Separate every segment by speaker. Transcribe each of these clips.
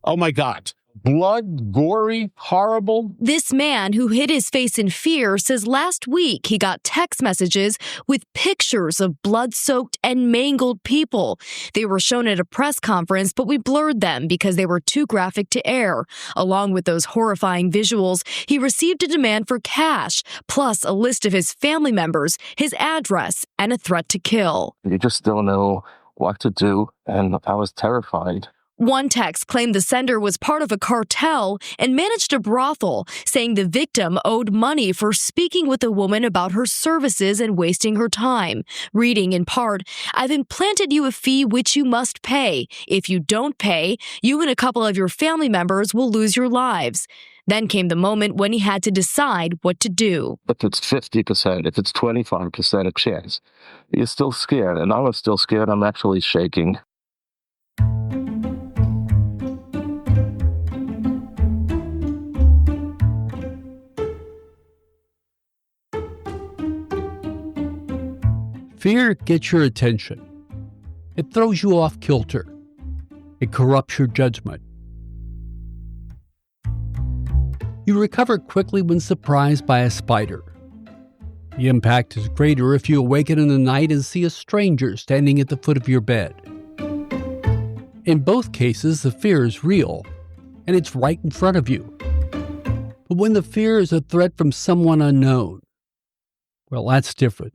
Speaker 1: Oh my God. Blood, gory, horrible.
Speaker 2: This man who hid his face in fear says last week he got text messages with pictures of blood-soaked and mangled people. They were shown at a press conference, but we blurred them because they were too graphic to air. Along with those horrifying visuals, he received a demand for cash, plus a list of his family members, his address, and a threat to kill.
Speaker 3: You just don't know what to do, and I was terrified.
Speaker 2: One text claimed the sender was part of a cartel and managed a brothel, saying the victim owed money for speaking with a woman about her services and wasting her time. Reading in part, "I've implanted you a fee which you must pay. If you don't pay, you and a couple of your family members will lose your lives." Then came the moment when he had to decide what to do.
Speaker 3: If it's 50%, if it's 25% a chance, you're still scared. And I was still scared. I'm actually shaking.
Speaker 4: Fear gets your attention. It throws you off kilter. It corrupts your judgment. You recover quickly when surprised by a spider. The impact is greater if you awaken in the night and see a stranger standing at the foot of your bed. In both cases, the fear is real, and it's right in front of you. But when the fear is a threat from someone unknown, well, that's different.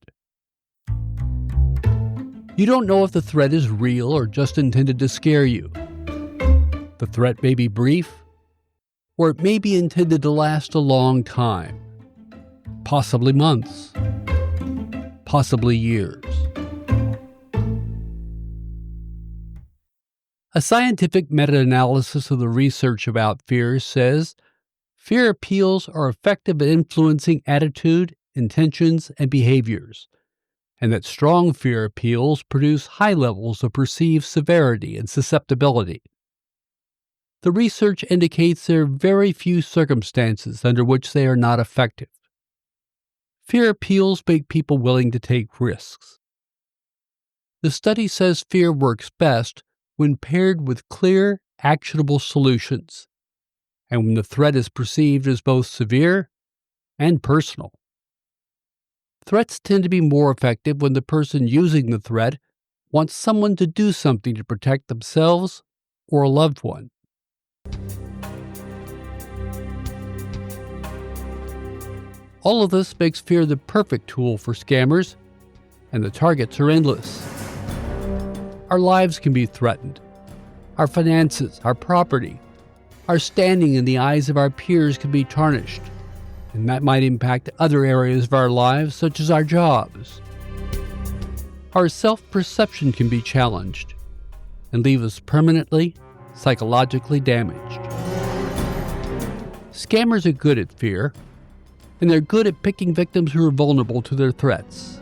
Speaker 4: You don't know if the threat is real or just intended to scare you. The threat may be brief, or it may be intended to last a long time, possibly months, possibly years. A scientific meta-analysis of the research about fear says fear appeals are effective at influencing attitude, intentions, and behaviors, and that strong fear appeals produce high levels of perceived severity and susceptibility. The research indicates there are very few circumstances under which they are not effective. Fear appeals make people willing to take risks. The study says fear works best when paired with clear, actionable solutions, and when the threat is perceived as both severe and personal. Threats tend to be more effective when the person using the threat wants someone to do something to protect themselves or a loved one. All of this makes fear the perfect tool for scammers, and the targets are endless. Our lives can be threatened. Our finances, our property, our standing in the eyes of our peers can be tarnished. And that might impact other areas of our lives, such as our jobs. Our self-perception can be challenged and leave us permanently, psychologically damaged. Scammers are good at fear, and they're good at picking victims who are vulnerable to their threats.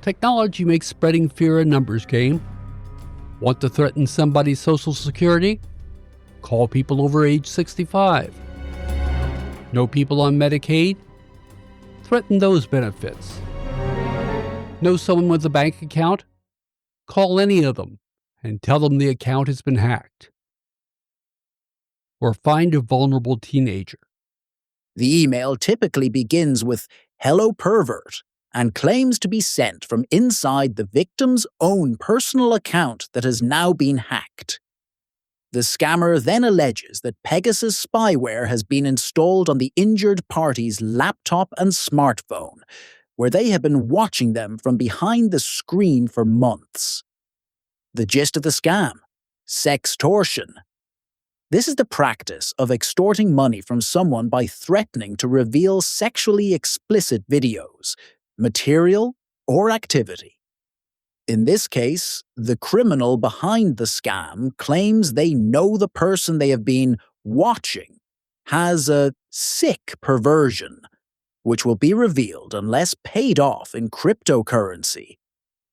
Speaker 4: Technology makes spreading fear a numbers game. Want to threaten somebody's Social Security? Call people over age 65. Know people on Medicaid? Threaten those benefits. Know someone with a bank account? Call any of them and tell them the account has been hacked. Or find a vulnerable teenager.
Speaker 5: The email typically begins with "Hello pervert" and claims to be sent from inside the victim's own personal account that has now been hacked. The scammer then alleges that Pegasus spyware has been installed on the injured party's laptop and smartphone, where they have been watching them from behind the screen for months. The gist of the scam: sextortion. This is the practice of extorting money from someone by threatening to reveal sexually explicit videos, material, or activity. In this case, the criminal behind the scam claims they know the person they have been watching has a sick perversion, which will be revealed unless paid off in cryptocurrency,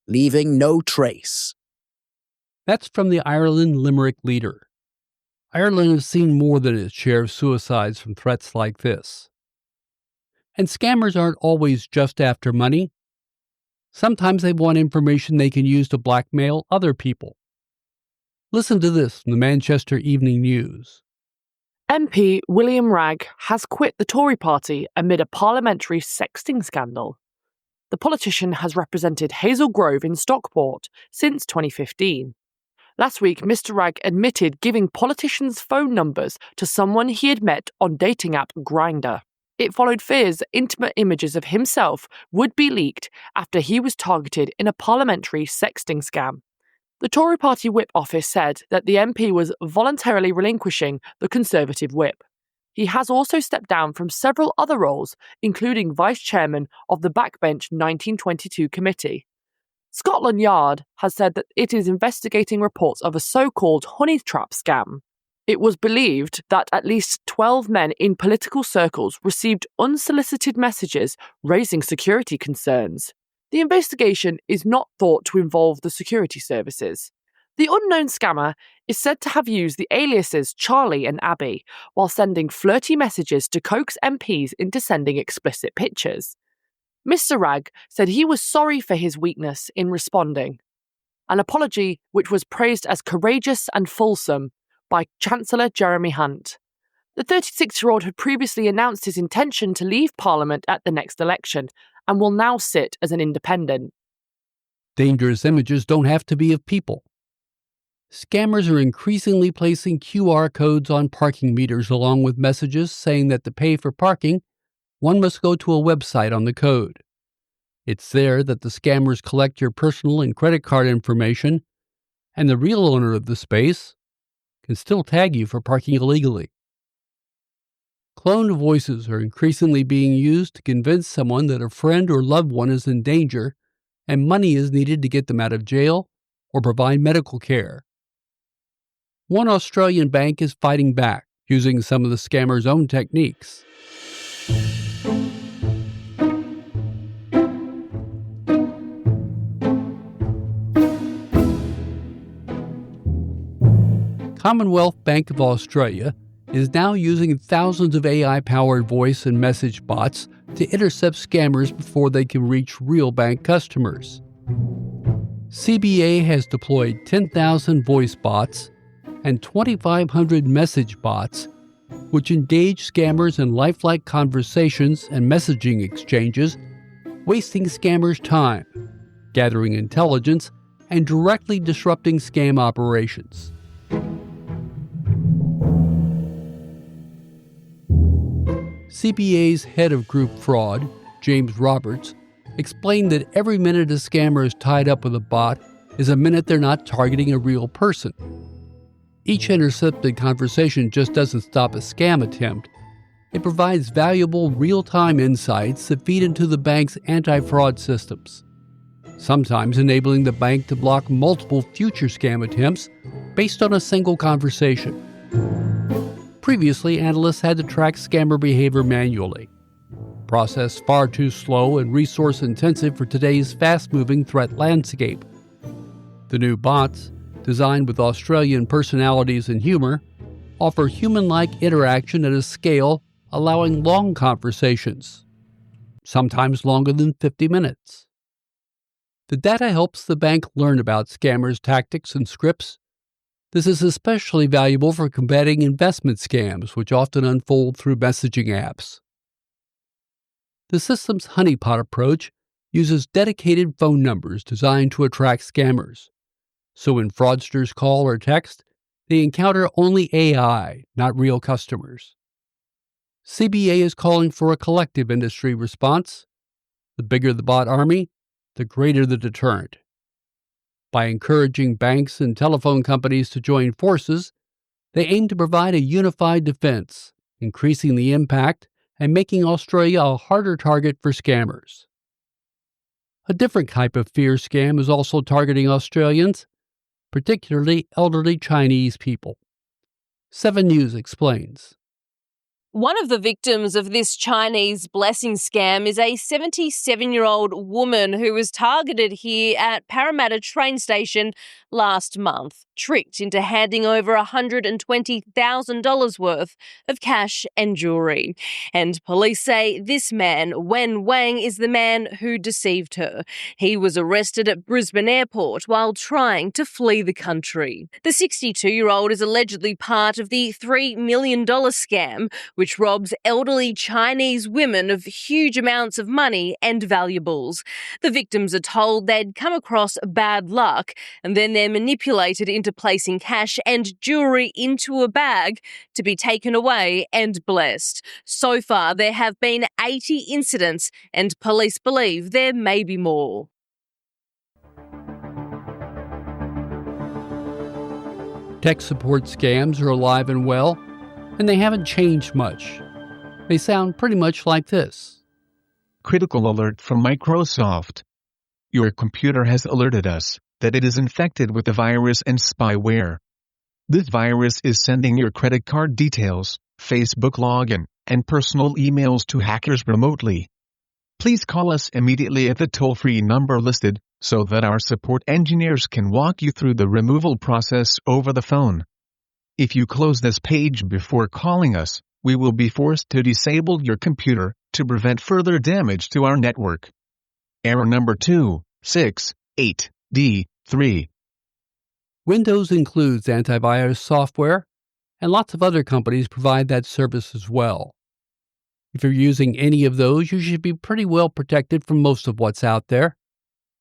Speaker 5: leaving no trace.
Speaker 4: That's from the Ireland Limerick Leader. Ireland has seen more than its share of suicides from threats like this. And scammers aren't always just after money. Sometimes they want information they can use to blackmail other people. Listen to this from the Manchester Evening News.
Speaker 6: MP William Ragg has quit the Tory party amid a parliamentary sexting scandal. The politician has represented Hazel Grove in Stockport since 2015. Last week, Mr. Ragg admitted giving politicians' phone numbers to someone he had met on dating app Grindr. It followed fears that intimate images of himself would be leaked after he was targeted in a parliamentary sexting scam. The Tory party whip office said that the MP was voluntarily relinquishing the Conservative whip. He has also stepped down from several other roles, including vice chairman of the backbench 1922 committee. Scotland Yard has said that it is investigating reports of a so-called honey trap scam. It was believed that at least 12 men in political circles received unsolicited messages raising security concerns. The investigation is not thought to involve the security services. The unknown scammer is said to have used the aliases Charlie and Abby while sending flirty messages to coax MPs into sending explicit pictures. Mr. Ragg said he was sorry for his weakness in responding, an apology which was praised as courageous and fulsome by Chancellor Jeremy Hunt. The 36-year-old had previously announced his intention to leave Parliament at the next election and will now sit as an independent.
Speaker 4: Dangerous images don't have to be of people. Scammers are increasingly placing QR codes on parking meters along with messages saying that to pay for parking, one must go to a website on the code. It's there that the scammers collect your personal and credit card information, and the real owner of the space can still tag you for parking illegally. Cloned voices are increasingly being used to convince someone that a friend or loved one is in danger and money is needed to get them out of jail or provide medical care. One Australian bank is fighting back using some of the scammers' own techniques. Commonwealth Bank of Australia is now using thousands of AI-powered voice and message bots to intercept scammers before they can reach real bank customers. CBA has deployed 10,000 voice bots and 2,500 message bots, which engage scammers in lifelike conversations and messaging exchanges, wasting scammers' time, gathering intelligence, and directly disrupting scam operations. CBA's head of group fraud, James Roberts, explained that every minute a scammer is tied up with a bot is a minute they're not targeting a real person. Each intercepted conversation just doesn't stop a scam attempt. It provides valuable real-time insights that feed into the bank's anti-fraud systems, sometimes enabling the bank to block multiple future scam attempts based on a single conversation. Previously, analysts had to track scammer behavior manually, process far too slow and resource-intensive for today's fast-moving threat landscape. The new bots, designed with Australian personalities and humor, offer human-like interaction at a scale allowing long conversations, sometimes longer than 50 minutes. The data helps the bank learn about scammers' tactics and scripts. This is especially valuable for combating investment scams, which often unfold through messaging apps. The system's honeypot approach uses dedicated phone numbers designed to attract scammers. So when fraudsters call or text, they encounter only AI, not real customers. CBA is calling for a collective industry response. The bigger the bot army, the greater the deterrent. By encouraging banks and telephone companies to join forces, they aim to provide a unified defense, increasing the impact and making Australia a harder target for scammers. A different type of fear scam is also targeting Australians, particularly elderly Chinese people. 7 News explains.
Speaker 7: One of the victims of this Chinese blessing scam is a 77-year-old woman who was targeted here at Parramatta train station last month, tricked into handing over $120,000 worth of cash and jewellery. And police say this man, Wen Wang, is the man who deceived her. He was arrested at Brisbane Airport while trying to flee the country. The 62-year-old is allegedly part of the $3 million scam, which robs elderly Chinese women of huge amounts of money and valuables. The victims are told they'd come across bad luck, and then they're manipulated into placing cash and jewellery into a bag to be taken away and blessed. So far, there have been 80 incidents, and police believe there may be more.
Speaker 4: Tech support scams are alive and well, and they haven't changed much. They sound pretty much like this.
Speaker 8: Critical alert from Microsoft. Your computer has alerted us that it is infected with a virus and spyware. This virus is sending your credit card details, Facebook login, and personal emails to hackers remotely. Please call us immediately at the toll-free number listed so that our support engineers can walk you through the removal process over the phone. If you close this page before calling us, we will be forced to disable your computer to prevent further damage to our network. Error number 268D3.
Speaker 4: Windows includes antivirus software, and lots of other companies provide that service as well. If you're using any of those, you should be pretty well protected from most of what's out there.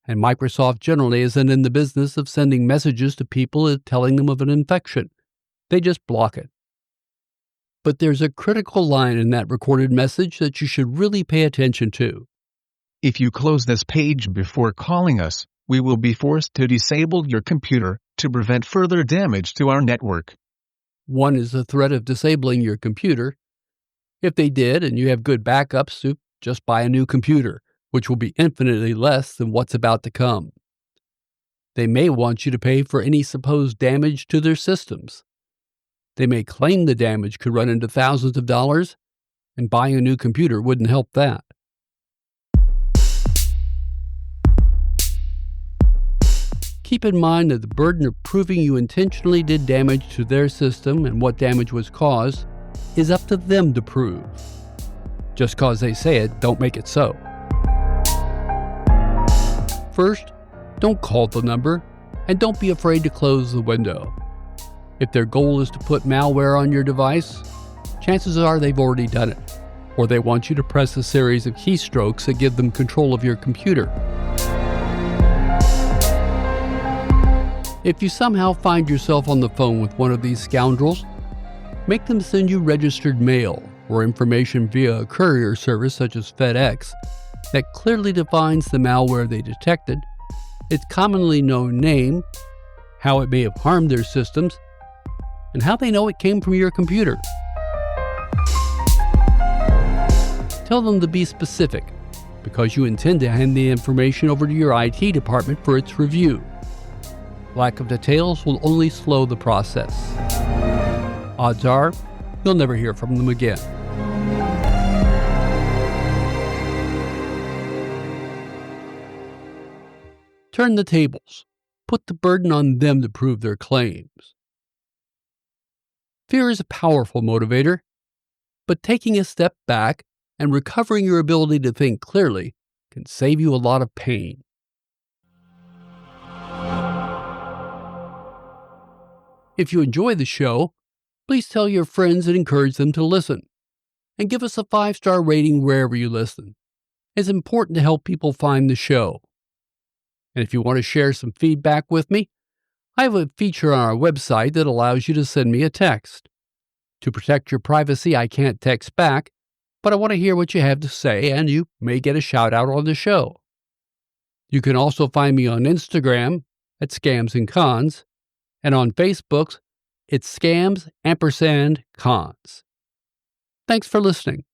Speaker 4: And Microsoft generally isn't in the business of sending messages to people telling them of an infection. They just block it. But there's a critical line in that recorded message that you should really pay attention to.
Speaker 8: If you close this page before calling us, we will be forced to disable your computer to prevent further damage to our network.
Speaker 4: One is the threat of disabling your computer. If they did and you have good backups, just buy a new computer, which will be infinitely less than what's about to come. They may want you to pay for any supposed damage to their systems. They may claim the damage could run into thousands of dollars, and buying a new computer wouldn't help that. Keep in mind that the burden of proving you intentionally did damage to their system and what damage was caused is up to them to prove. Just cause they say it, don't make it so. First, don't call the number, and don't be afraid to close the window. If their goal is to put malware on your device, chances are they've already done it, or they want you to press a series of keystrokes that give them control of your computer. If you somehow find yourself on the phone with one of these scoundrels, make them send you registered mail or information via a courier service such as FedEx that clearly defines the malware they detected, its commonly known name, how it may have harmed their systems, and how they know it came from your computer. Tell them to be specific, because you intend to hand the information over to your IT department for its review. Lack of details will only slow the process. Odds are, you'll never hear from them again. Turn the tables. Put the burden on them to prove their claims. Fear is a powerful motivator, but taking a step back and recovering your ability to think clearly can save you a lot of pain. If you enjoy the show, please tell your friends and encourage them to listen. And give us a 5-star rating wherever you listen. It's important to help people find the show. And if you want to share some feedback with me, I have a feature on our website that allows you to send me a text. To protect your privacy, I can't text back, but I want to hear what you have to say, and you may get a shout out on the show. You can also find me on Instagram at Scams and Cons, and on Facebook, it's Scams & Cons. Thanks for listening.